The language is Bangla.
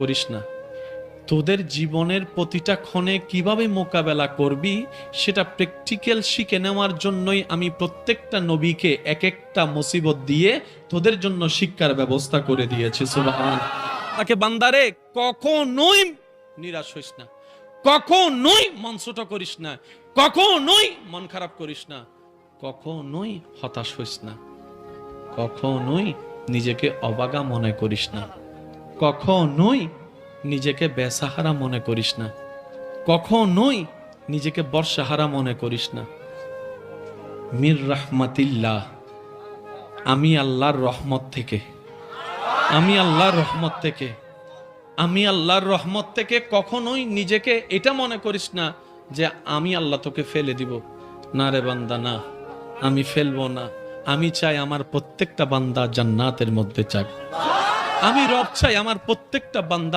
করিস না। তোদের জীবনের প্রতিটা ক্ষণে কিভাবে মোকাবেলা করবি সেটা প্র্যাকটিক্যাল শিখে নেওয়ার জন্যই আমি প্রত্যেকটা নবীকে এক একটা মুসিবত দিয়ে তোদের জন্য শিক্ষার ব্যবস্থা করে দিয়েছি। সুবহান। তাকে বান্দারে কখনোই নিরাশ হইস না, কখনোই মন ছোট করিস না, কখনোই মন খারাপ করিস না, কখনোই হতাশ হইস না, কখনোই নিজেকে অবাগা মনে করিস না, কখনোই নিজেকে বেসাহারা মনে করিস না, কখনোই নিজেকে বর্ষাহারা মনে করিস না। মির রাহমাতিল্লাহ, আমি আল্লাহর রহমত থেকে, আমি আল্লাহর রহমত থেকে, আমি আল্লাহর রহমত থেকে কখনোই নিজেকে এটা মনে করিস না যে আমি আল্লাহ তোকে ফেলে দিব। না রে বান্দা, না, আমি ফেলবো না। আমি চাই আমার প্রত্যেকটা বান্দা জান্নাতের মধ্যে যাক। আমি রব চাই আমার প্রত্যেকটা বান্দা